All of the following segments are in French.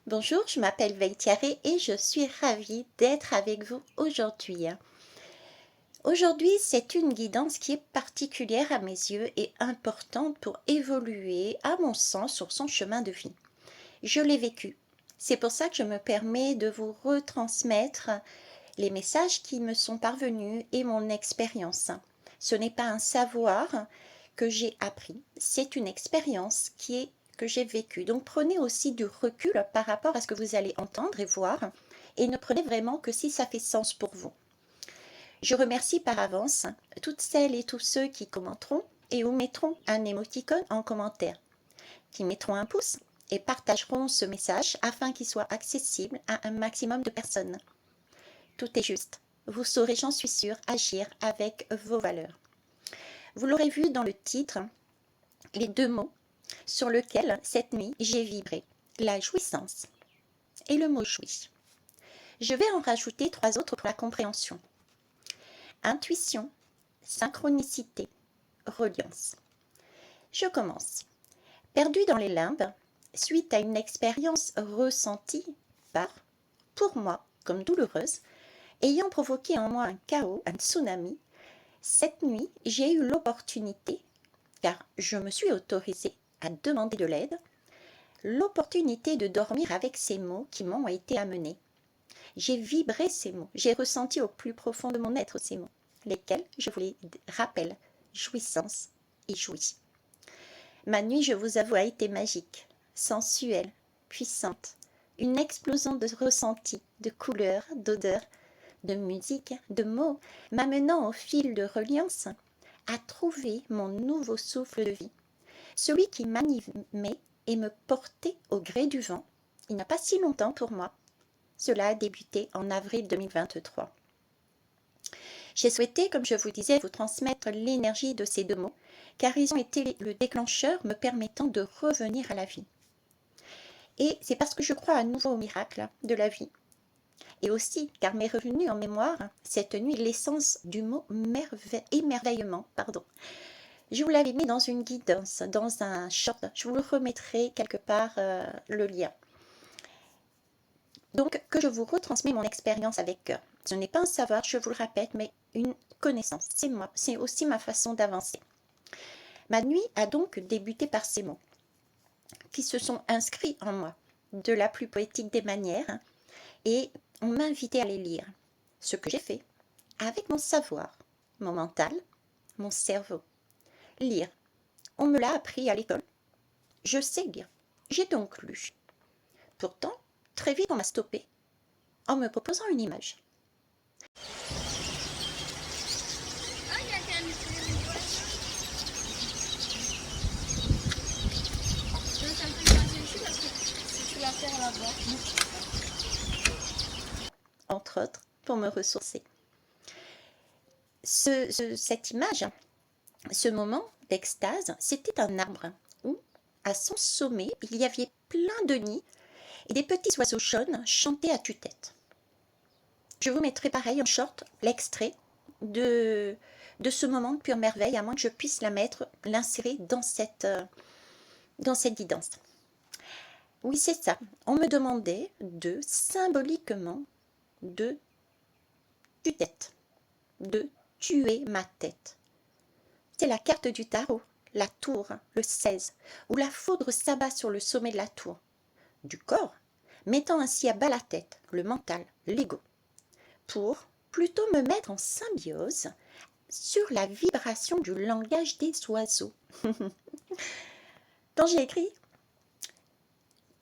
Bonjour, je m'appelle Veitiaré et je suis ravie d'être avec vous aujourd'hui. Aujourd'hui, c'est une guidance qui est particulière à mes yeux et importante pour évoluer, à mon sens, sur son chemin de vie. Je l'ai vécu. C'est pour ça que je me permets de vous retransmettre les messages qui me sont parvenus et mon expérience. Ce n'est pas un savoir que j'ai appris, c'est une expérience que j'ai vécue. Donc prenez aussi du recul par rapport à ce que vous allez entendre et voir, et ne prenez vraiment que si ça fait sens pour vous. Je remercie par avance toutes celles et tous ceux qui commenteront et ou mettront un émoticône en commentaire, qui mettront un pouce et partageront ce message afin qu'il soit accessible à un maximum de personnes. Tout est juste. Vous saurez, j'en suis sûre, agir avec vos valeurs. Vous l'aurez vu dans le titre, les deux mots sur lesquels cette nuit j'ai vibré, la jouissance et le mot jouit. Je vais en rajouter 3 autres pour la compréhension. Intuition, synchronicité, reliance. Je commence. Perdu dans les limbes, suite à une expérience ressentie pour moi, comme douloureuse, ayant provoqué en moi un chaos, un tsunami, cette nuit, j'ai eu l'opportunité, car je me suis autorisée à demander de l'aide, l'opportunité de dormir avec ces mots qui m'ont été amenés. J'ai vibré ces mots, j'ai ressenti au plus profond de mon être ces mots, lesquels, je vous les rappelle, jouissance et jouis. Ma nuit, je vous avoue, a été magique, sensuelle, puissante, une explosion de ressentis, de couleurs, d'odeurs, de musique, de mots, m'amenant au fil de reliance à trouver mon nouveau souffle de vie, celui qui m'animait et me portait au gré du vent. Il n'y a pas si longtemps pour moi. Cela a débuté en avril 2023. J'ai souhaité, comme je vous disais, vous transmettre l'énergie de ces deux mots, car ils ont été le déclencheur me permettant de revenir à la vie. Et c'est parce que je crois à nouveau au miracle de la vie. Et aussi, car m'est revenu en mémoire cette nuit l'essence du mot émerveillement. Je vous l'avais mis dans une guidance, dans un short. Je vous le remettrai quelque part le lien. Donc, que je vous retransmets mon expérience avec cœur. Ce n'est pas un savoir, je vous le répète, mais une connaissance. C'est moi, c'est aussi ma façon d'avancer. Ma nuit a donc débuté par ces mots, qui se sont inscrits en moi, de la plus poétique des manières, et on m'a invité à les lire. Ce que j'ai fait, avec mon savoir, mon mental, mon cerveau. Lire. On me l'a appris à l'école. Je sais lire. J'ai donc lu. Pourtant, très vite on m'a stoppé en me proposant une image. Entre autres, pour me ressourcer. Cette image, ce moment d'extase, c'était un arbre où, à son sommet, il y avait plein de nids et des petits oiseaux jaunes chantaient à tue-tête. Je vous mettrai pareil en short l'extrait de ce moment de pure merveille, à moins que je puisse l'insérer dans cette guidance. Oui, c'est ça. On me demandait symboliquement, de tue-tête, de tuer ma tête. C'est la carte du tarot, la tour, le 16, où la foudre s'abat sur le sommet de la tour, du corps, mettant ainsi à bas la tête, le mental, l'ego, pour plutôt me mettre en symbiose sur la vibration du langage des oiseaux. Quand j'ai écrit,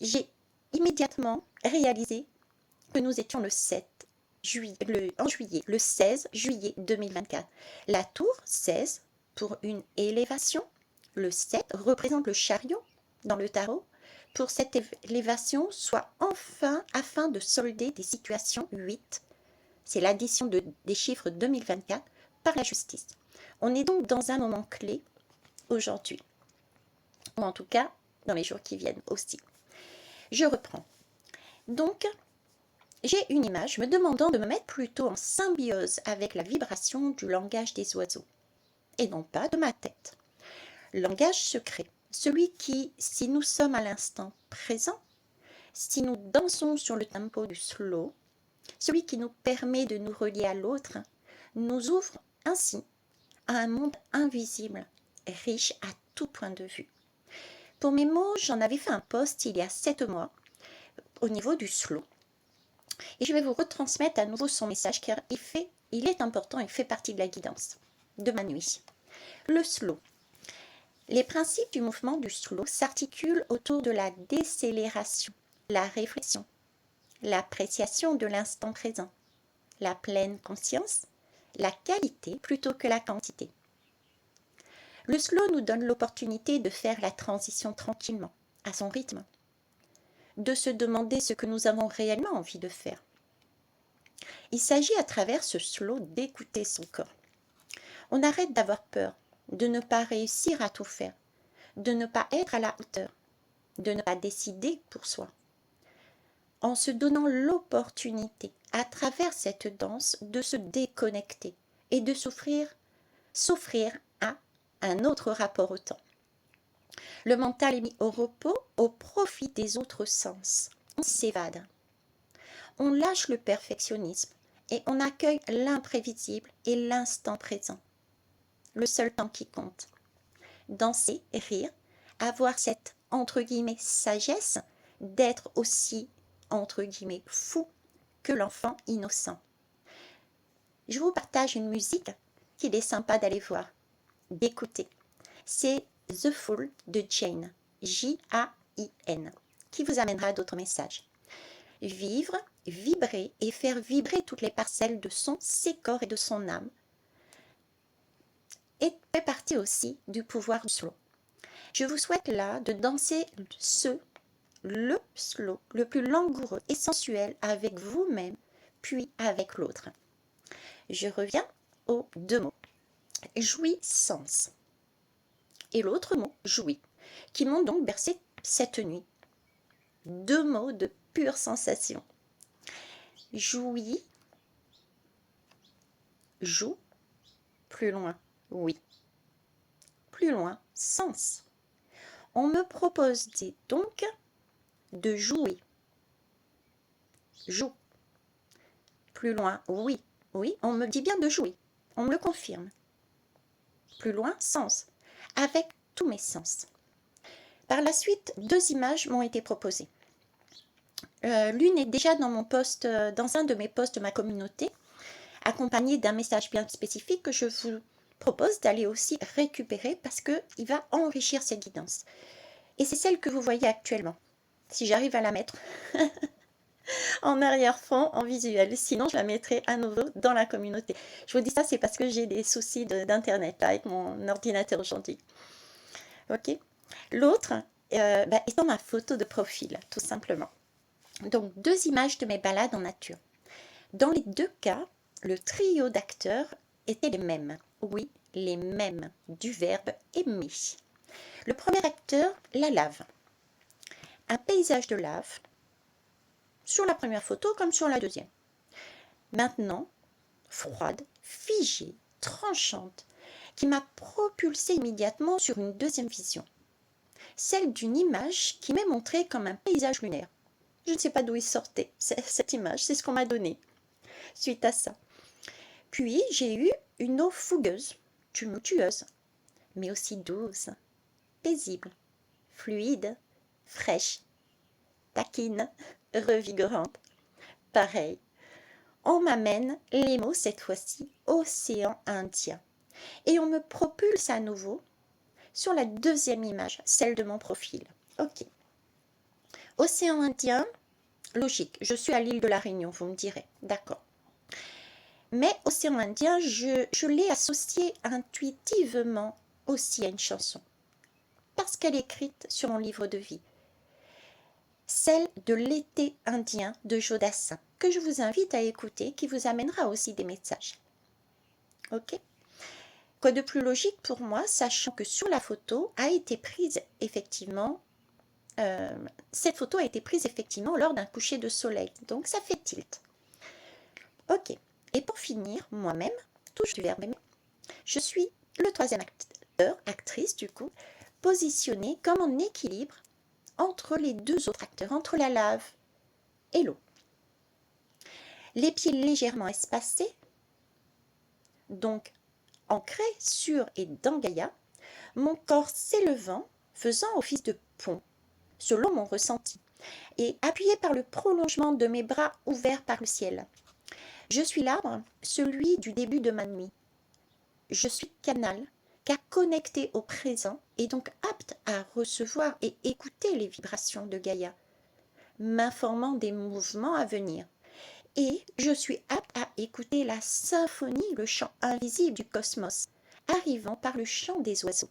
j'ai immédiatement réalisé que nous étions le 16 juillet 2024. La tour 16 pour une élévation. Le 7 représente le chariot dans le tarot. Pour cette élévation, soit enfin afin de solder des situations 8. C'est l'addition des chiffres 2024 par la justice. On est donc dans un moment clé aujourd'hui, ou en tout cas dans les jours qui viennent aussi. Je reprends. Donc, j'ai une image me demandant de me mettre plutôt en symbiose avec la vibration du langage des oiseaux, et non pas de ma tête. Langage secret, celui qui, si nous sommes à l'instant présent, Si nous dansons sur le tempo du slow, celui qui nous permet de nous relier à l'autre, nous ouvre ainsi à un monde invisible, riche à tout point de vue. Pour mes mots, j'en avais fait un post il y a 7 mois au niveau du slow. Et je vais vous retransmettre à nouveau son message car il est important et fait partie de la guidance de ma nuit. Le slow. Les principes du mouvement du slow s'articulent autour de la décélération, la réflexion, l'appréciation de l'instant présent, la pleine conscience, la qualité plutôt que la quantité. Le slow nous donne l'opportunité de faire la transition tranquillement, à son rythme, de se demander ce que nous avons réellement envie de faire. Il s'agit à travers ce slow d'écouter son corps. On arrête d'avoir peur, de ne pas réussir à tout faire, de ne pas être à la hauteur, de ne pas décider pour soi. En se donnant l'opportunité, à travers cette danse, de se déconnecter et de s'offrir à un autre rapport au temps. Le mental est mis au repos au profit des autres sens. On s'évade. On lâche le perfectionnisme et on accueille l'imprévisible et l'instant présent. Le seul temps qui compte. Danser, rire, avoir cette entre guillemets sagesse d'être aussi entre guillemets fou que l'enfant innocent. Je vous partage une musique qu'il est sympa d'aller voir, d'écouter. C'est The Fool de Jane, J-A-I-N, qui vous amènera à d'autres messages. Vivre, vibrer et faire vibrer toutes les parcelles de ses corps et de son âme et fait partie aussi du pouvoir du slow. Je vous souhaite là de danser le slow, le plus langoureux et sensuel avec vous-même, puis avec l'autre. Je reviens aux 2 mots, jouissance et l'autre mot, jouit, qui m'ont donc bercé cette nuit. 2 mots de pure sensation. Jouit, joue, plus loin, oui. Plus loin, sens. On me propose donc de jouer. Joue. Plus loin, oui. Oui, on me dit bien de jouer. On me le confirme. Plus loin, sens. Avec tous mes sens. Par la suite, 2 images m'ont été proposées. L'une est déjà dans un de mes posts de ma communauté, accompagnée d'un message bien spécifique que je vous propose d'aller aussi récupérer parce qu'il va enrichir cette guidance. Et c'est celle que vous voyez actuellement. Si j'arrive à la mettre en arrière-fond, en visuel. Sinon, je la mettrai à nouveau dans la communauté. Je vous dis ça, c'est parce que j'ai des soucis d'internet avec mon ordinateur aujourd'hui. Ok. L'autre étant ma photo de profil, tout simplement. Donc, 2 images de mes balades en nature. Dans les 2 cas, le trio d'acteurs était les mêmes. Oui, les mêmes, du verbe aimer. Le premier acteur, la lave. Un paysage de lave, sur la première photo comme sur la deuxième. Maintenant, froide, figée, tranchante, qui m'a propulsée immédiatement sur une deuxième vision. Celle d'une image qui m'est montrée comme un paysage lunaire. Je ne sais pas d'où il sortait, cette image, c'est ce qu'on m'a donné suite à ça. Puis, j'ai eu une eau fougueuse, tumultueuse, mais aussi douce, paisible, fluide, fraîche, taquine, revigorante. Pareil, on m'amène les mots cette fois-ci océan Indien et on me propulse à nouveau sur la deuxième image, celle de mon profil. Ok. Océan Indien, logique, je suis à l'île de la Réunion, vous me direz, d'accord. Mais Océan Indien, je l'ai associé intuitivement aussi à une chanson, parce qu'elle est écrite sur mon livre de vie. Celle de l'été indien de Jodassin, que je vous invite à écouter, qui vous amènera aussi des messages. Ok? Quoi de plus logique pour moi, sachant que sur la photo a été prise effectivement, cette photo a été prise effectivement lors d'un coucher de soleil, donc ça fait tilt. Ok, et pour finir, moi-même, touche du verbe aimer, je suis le 3e acteur, actrice du coup, positionnée comme en équilibre entre les deux autres acteurs, entre la lave et l'eau. Les pieds légèrement espacés, donc ancrés sur et dans Gaïa, mon corps s'élevant, faisant office de pont, selon mon ressenti, et appuyé par le prolongement de mes bras ouverts par le ciel. Je suis l'arbre, celui du début de ma nuit. Je suis canal, car connecté au présent et donc apte à recevoir et écouter les vibrations de Gaïa, m'informant des mouvements à venir. Et je suis apte à écouter la symphonie, le chant invisible du cosmos, arrivant par le chant des oiseaux.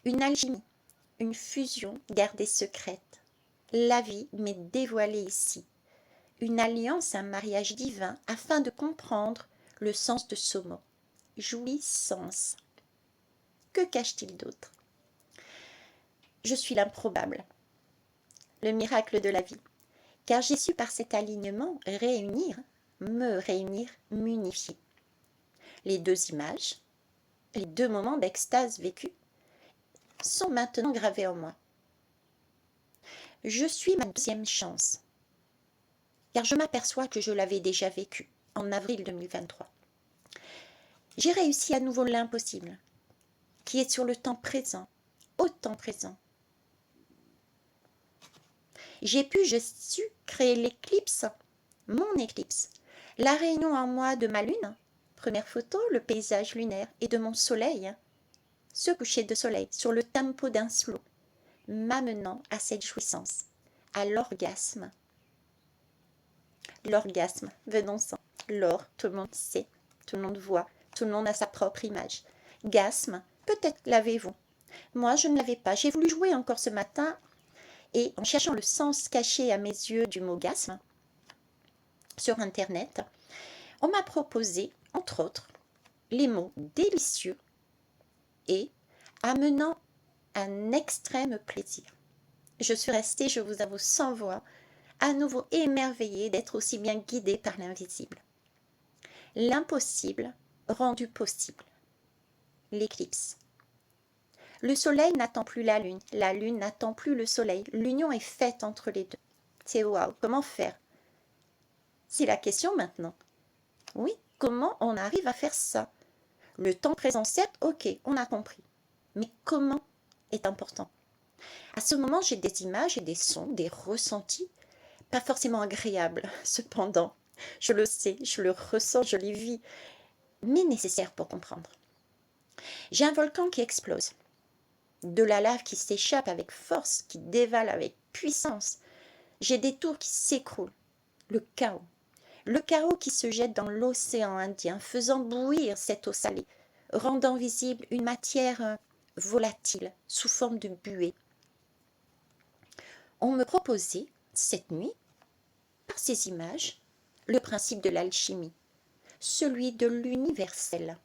Une alchimie, une fusion gardée secrète. La vie m'est dévoilée ici. Une alliance, un mariage divin, afin de comprendre le sens de ce mot. Jouissance. Que cache-t-il d'autre? Je suis l'improbable, le miracle de la vie, car j'ai su par cet alignement me réunir, m'unifier. Les deux images, les deux moments d'extase vécus sont maintenant gravés en moi. Je suis ma deuxième chance, car je m'aperçois que je l'avais déjà vécu en avril 2023. J'ai réussi à nouveau l'impossible, qui est sur le temps présent, au temps présent. Je su créer l'éclipse, mon éclipse, la réunion en moi de ma lune, première photo, le paysage lunaire, et de mon soleil, ce coucher de soleil sur le tempo d'un slow, m'amenant à cette jouissance, à l'orgasme. L'orgasme, venons-en. L'or, tout le monde sait, tout le monde voit, tout le monde a sa propre image. Gasme, peut-être l'avez-vous. Moi, je ne l'avais pas. J'ai voulu jouer encore ce matin et en cherchant le sens caché à mes yeux du mot gasme sur Internet, on m'a proposé, entre autres, les mots délicieux et amenant un extrême plaisir. Je suis restée, je vous avoue, sans voix, à nouveau émerveillée d'être aussi bien guidée par l'invisible. L'impossible rendu possible. L'éclipse. Le soleil n'attend plus la lune n'attend plus le soleil. L'union est faite entre les deux. C'est waouh, comment faire? C'est la question maintenant. Oui, comment on arrive à faire ça? Le temps présent, certes, ok, on a compris. Mais comment est important? À ce moment, j'ai des images et des sons, des ressentis, pas forcément agréables, cependant. Je le sais, je le ressens, je les vis, mais nécessaires pour comprendre. J'ai un volcan qui explose, de la lave qui s'échappe avec force, qui dévale avec puissance. J'ai des tours qui s'écroulent, le chaos. Le chaos qui se jette dans l'océan Indien, faisant bouillir cette eau salée, rendant visible une matière volatile, sous forme de buée. On me proposait, cette nuit, par ces images, le principe de l'alchimie, celui de l'universel.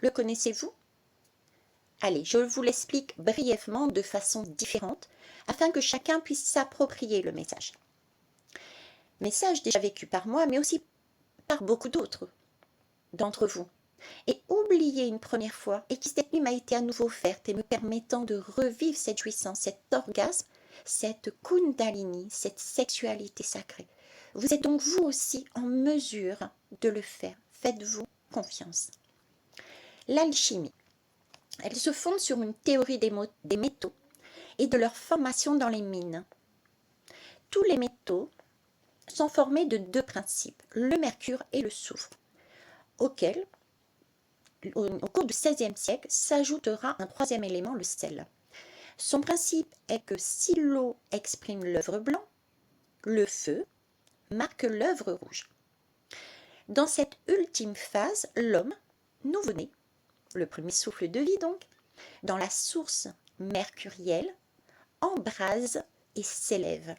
Le connaissez-vous? Allez, je vous l'explique brièvement de façon différente, afin que chacun puisse s'approprier le message. Message déjà vécu par moi, mais aussi par beaucoup d'autres d'entre vous. Et oublié une première fois, et qui cette nuit m'a été à nouveau offerte et me permettant de revivre cette jouissance, cet orgasme, cette kundalini, cette sexualité sacrée. Vous êtes donc vous aussi en mesure de le faire. Faites-vous confiance. L'alchimie, elle se fonde sur une théorie des métaux et de leur formation dans les mines. Tous les métaux sont formés de deux principes, le mercure et le soufre, auxquels, au cours du XVIe siècle, s'ajoutera un troisième élément, le sel. Son principe est que si l'eau exprime l'œuvre blanc, le feu marque l'œuvre rouge. Dans cette ultime phase, l'homme, nouveau-né, le premier souffle de vie donc, dans la source mercurielle, embrase et s'élève.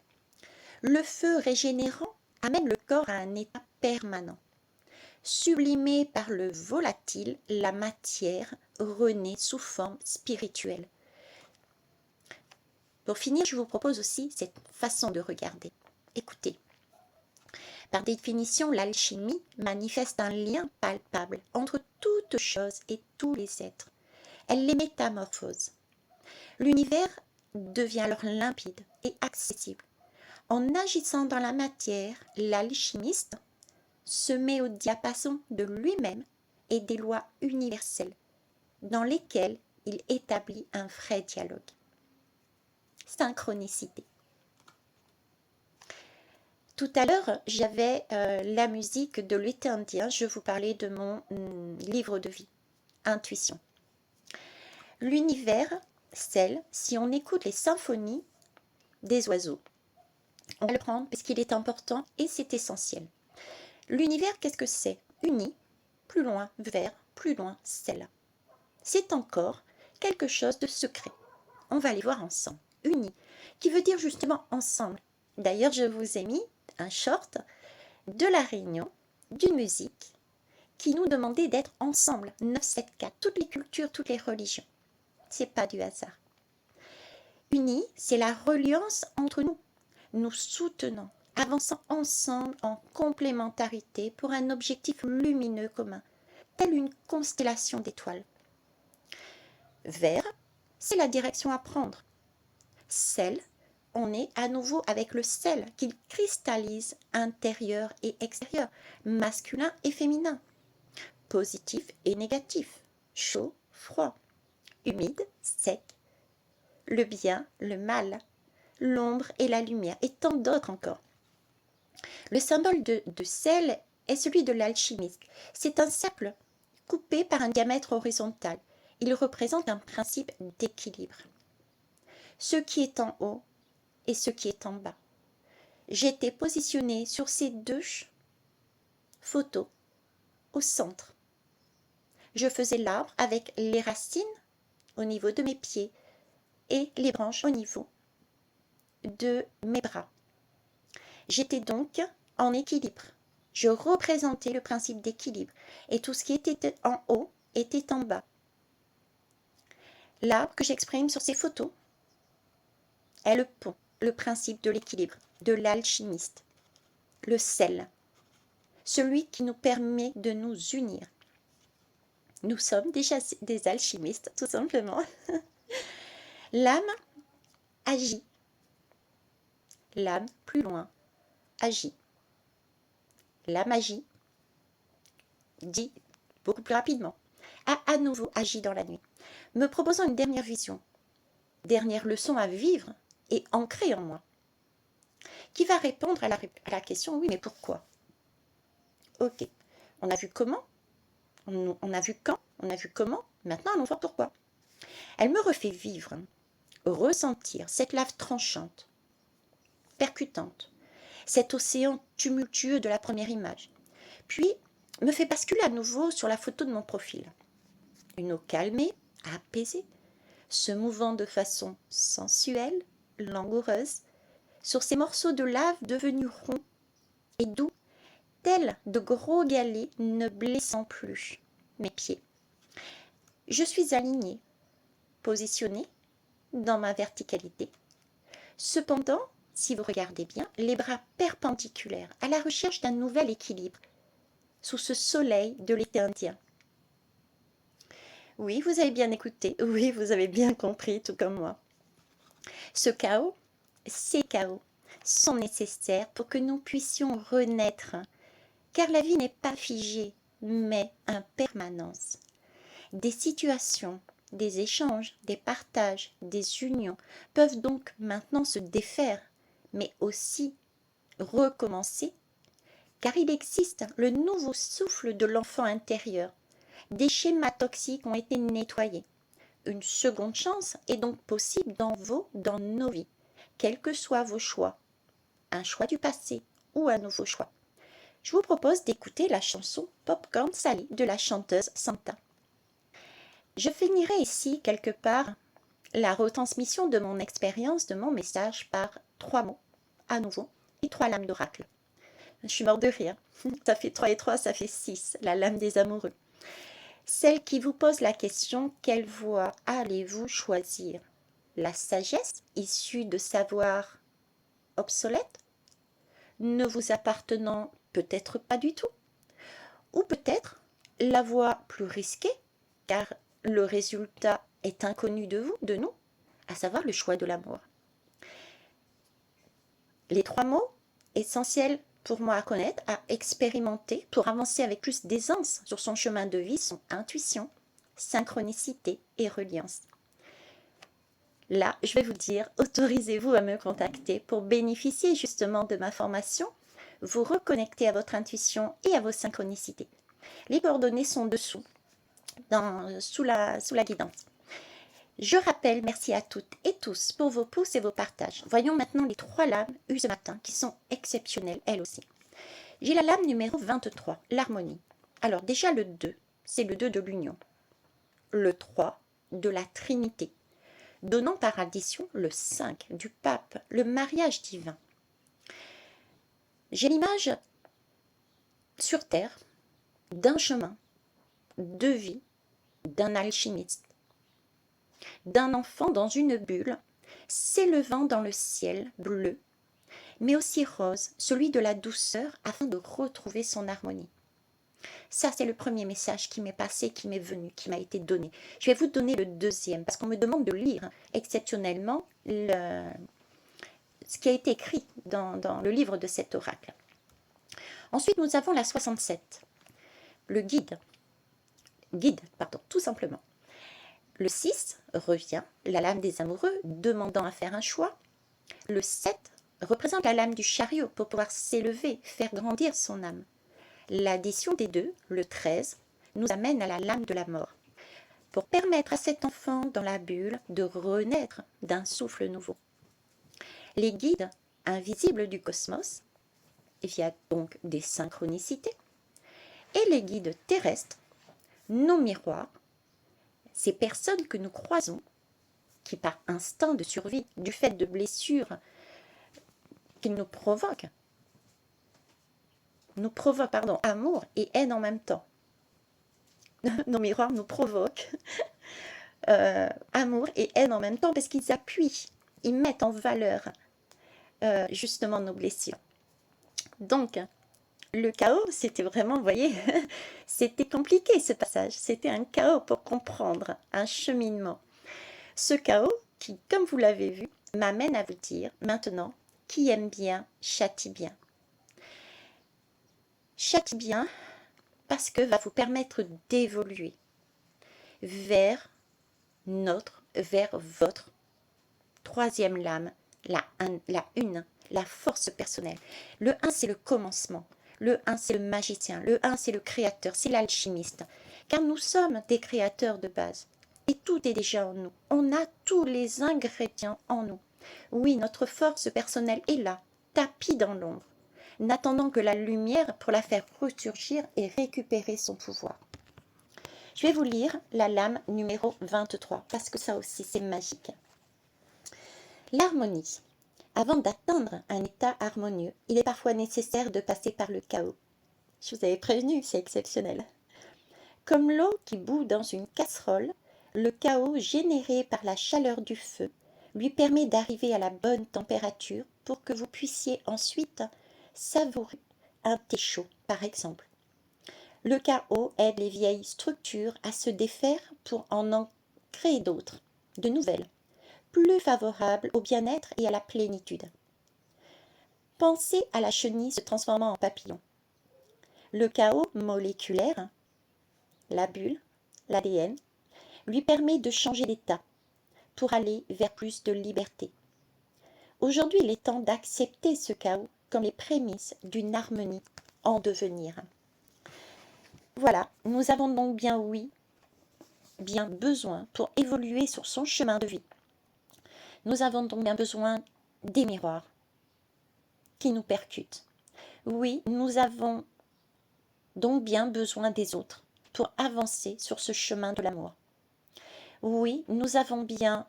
Le feu régénérant amène le corps à un état permanent. Sublimé par le volatile, la matière renaît sous forme spirituelle. Pour finir, je vous propose aussi cette façon de regarder. Écoutez. Par définition, l'alchimie manifeste un lien palpable entre toutes choses et tous les êtres. Elle les métamorphose. L'univers devient alors limpide et accessible. En agissant dans la matière, l'alchimiste se met au diapason de lui-même et des lois universelles, dans lesquelles il établit un vrai dialogue. Synchronicité. Tout à l'heure, j'avais la musique de l'été indien. Je vous parlais de mon livre de vie, Intuition. L'univers scelle si on écoute les symphonies des oiseaux. On va le prendre parce qu'il est important et c'est essentiel. L'univers, qu'est-ce que c'est? Uni, plus loin, vers, plus loin, celle. C'est encore quelque chose de secret. On va les voir ensemble. Uni, qui veut dire justement ensemble. D'ailleurs, je vous ai mis un short de la réunion d'une musique qui nous demandait d'être ensemble, 974, toutes les cultures, toutes les religions. C'est pas du hasard. Uni, c'est la reliance entre nous. Nous soutenons, avançant ensemble en complémentarité pour un objectif lumineux commun, telle une constellation d'étoiles. Vert, c'est la direction à prendre. Sel, on est à nouveau avec le sel qui cristallise intérieur et extérieur, masculin et féminin, positif et négatif, chaud, froid, humide, sec, le bien, le mal, l'ombre et la lumière, et tant d'autres encore. Le symbole de sel est celui de l'alchimiste. C'est un cercle coupé par un diamètre horizontal. Il représente un principe d'équilibre. Ce qui est en haut et ce qui est en bas. J'étais positionnée sur ces deux photos au centre. Je faisais l'arbre avec les racines au niveau de mes pieds et les branches au niveau de mes bras. J'étais donc en équilibre. Je représentais le principe d'équilibre et tout ce qui était en haut était en bas. L'arbre que j'exprime sur ces photos est le pont, le principe de l'équilibre, de l'alchimiste, le sel, celui qui nous permet de nous unir. Nous sommes déjà des alchimistes, tout simplement. L'âme agit. L'âme, plus loin, agit. La magie dit beaucoup plus rapidement, a à nouveau agi dans la nuit, me proposant une dernière vision, dernière leçon à vivre et ancrée en moi, qui va répondre à la question, oui, mais pourquoi? Ok, on a vu comment, on a vu quand, on a vu comment, maintenant allons voir pourquoi. Elle me refait vivre, ressentir cette lave tranchante, percutante, cet océan tumultueux de la première image, puis me fait basculer à nouveau sur la photo de mon profil. Une eau calmée, apaisée, se mouvant de façon sensuelle, langoureuse, sur ces morceaux de lave devenus ronds et doux, tels de gros galets ne blessant plus mes pieds. Je suis alignée, positionnée dans ma verticalité. Cependant, si vous regardez bien, les bras perpendiculaires à la recherche d'un nouvel équilibre sous ce soleil de l'été indien. Oui, vous avez bien écouté, oui, vous avez bien compris, tout comme moi. Ce chaos, ces chaos, sont nécessaires pour que nous puissions renaître, car la vie n'est pas figée, mais en permanence. Des situations, des échanges, des partages, des unions peuvent donc maintenant se défaire, mais aussi recommencer, car il existe le nouveau souffle de l'enfant intérieur. Des schémas toxiques ont été nettoyés. Une seconde chance est donc possible dans nos vies, quels que soient vos choix, un choix du passé ou un nouveau choix. Je vous propose d'écouter la chanson Popcorn Sally de la chanteuse Santa. Je finirai ici quelque part la retransmission de mon expérience, de mon message par 3 mots, à nouveau, et 3 lames d'oracle. Je suis morte de rire. Ça fait 3 et 3, ça fait 6, la lame des amoureux. Celle qui vous pose la question, quelle voie allez-vous choisir? La sagesse issue de savoirs obsolètes, ne vous appartenant peut-être pas du tout, ou peut-être la voie plus risquée, car le résultat est inconnu de vous, de nous, à savoir le choix de l'amour. Les 3 mots essentiels pour moi à connaître, à expérimenter pour avancer avec plus d'aisance sur son chemin de vie sont intuition, synchronicité et reliance. Là, je vais vous dire, autorisez-vous à me contacter pour bénéficier justement de ma formation, vous reconnecter à votre intuition et à vos synchronicités. Les coordonnées sont dessous, sous la guidance. Je rappelle, merci à toutes et tous pour vos pouces et vos partages. Voyons maintenant les 3 lames eues ce matin qui sont exceptionnelles elles aussi. J'ai la lame numéro 23, l'harmonie. Alors déjà le 2, c'est le 2 de l'union. Le 3, de la Trinité. Donnant par addition le 5 du pape, le mariage divin. J'ai l'image sur terre d'un chemin de vie, d'un alchimiste, d'un enfant dans une bulle, s'élevant dans le ciel bleu, mais aussi rose, celui de la douceur, afin de retrouver son harmonie. Ça, c'est le premier message qui m'est passé, qui m'est venu, qui m'a été donné. Je vais vous donner le deuxième, parce qu'on me demande de lire exceptionnellement ce qui a été écrit dans le livre de cet oracle. Ensuite, nous avons la 67, le guide, tout simplement. Le 6 revient, la lame des amoureux, demandant à faire un choix. Le 7 représente la lame du chariot pour pouvoir s'élever, faire grandir son âme. L'addition des 2, le 13, nous amène à la lame de la mort, pour permettre à cet enfant dans la bulle de renaître d'un souffle nouveau. Les guides invisibles du cosmos, via donc des synchronicités, et les guides terrestres, nos miroirs, ces personnes que nous croisons, qui par instinct de survie, du fait de blessures qu'ils nous provoquent, amour et haine en même temps. Nos miroirs nous provoquent amour et haine en même temps parce qu'ils appuient, ils mettent en valeur justement nos blessures. Donc, le chaos, c'était vraiment, vous voyez, c'était compliqué ce passage, c'était un chaos pour comprendre, un cheminement. Ce chaos qui, comme vous l'avez vu, m'amène à vous dire maintenant, qui aime bien, châtie bien. Châtie bien parce que va vous permettre d'évoluer vers votre troisième lame, la une, la force personnelle. Le 1, c'est le commencement. Le 1, c'est le magicien. Le 1, c'est le créateur, c'est l'alchimiste. Car nous sommes des créateurs de base. Et tout est déjà en nous. On a tous les ingrédients en nous. Oui, notre force personnelle est là, tapie dans l'ombre, n'attendant que la lumière pour la faire ressurgir et récupérer son pouvoir. Je vais vous lire la lame numéro 23, parce que ça aussi c'est magique. L'harmonie. Avant d'atteindre un état harmonieux, il est parfois nécessaire de passer par le chaos. Je vous avais prévenu, c'est exceptionnel. Comme l'eau qui bout dans une casserole, le chaos généré par la chaleur du feu lui permet d'arriver à la bonne température pour que vous puissiez ensuite savourer un thé chaud, par exemple. Le chaos aide les vieilles structures à se défaire pour en créer d'autres, de nouvelles, plus favorables au bien-être et à la plénitude. Pensez à la chenille se transformant en papillon. Le chaos moléculaire, la bulle, l'ADN, lui permet de changer d'état pour aller vers plus de liberté. Aujourd'hui, il est temps d'accepter ce chaos comme les prémices d'une harmonie en devenir. Voilà, nous avons donc bien besoin pour évoluer sur son chemin de vie. Nous avons donc bien besoin des miroirs qui nous percutent. Oui, nous avons donc bien besoin des autres pour avancer sur ce chemin de l'amour. Oui, nous avons bien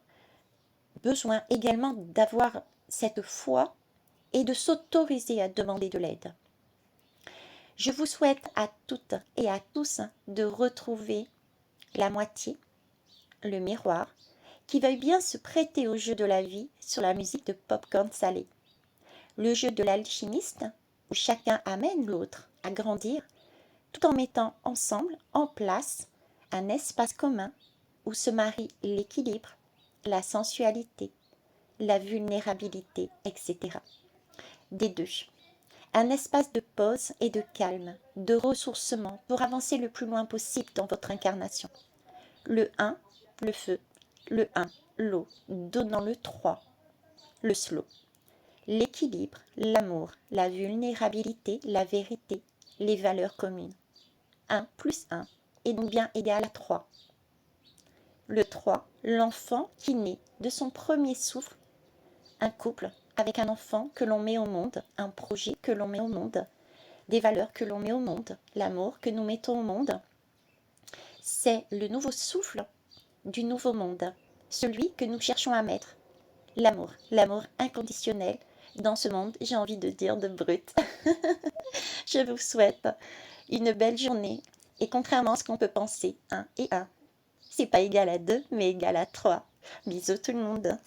besoin également d'avoir cette foi et de s'autoriser à demander de l'aide. Je vous souhaite à toutes et à tous de retrouver la moitié, le miroir, qui veuille bien se prêter au jeu de la vie sur la musique de Popcorn Salé. Le jeu de l'alchimiste, où chacun amène l'autre à grandir, tout en mettant ensemble en place un espace commun où se marie l'équilibre, la sensualité, la vulnérabilité, etc. Des 2. Un espace de pause et de calme, de ressourcement pour avancer le plus loin possible dans votre incarnation. Le 1, le feu. Le 1, l'eau, donnant le 3, le slow. L'équilibre, l'amour, la vulnérabilité, la vérité, les valeurs communes. 1 plus 1 est donc bien égal à 3. Le 3, l'enfant qui naît de son premier souffle, un couple avec un enfant que l'on met au monde, un projet que l'on met au monde, des valeurs que l'on met au monde, l'amour que nous mettons au monde. C'est le nouveau souffle du nouveau monde, celui que nous cherchons à mettre. L'amour inconditionnel dans ce monde, j'ai envie de dire, de brut. Je vous souhaite une belle journée et contrairement à ce qu'on peut penser, 1 et 1, c'est pas égal à 2, mais égal à 3. Bisous tout le monde.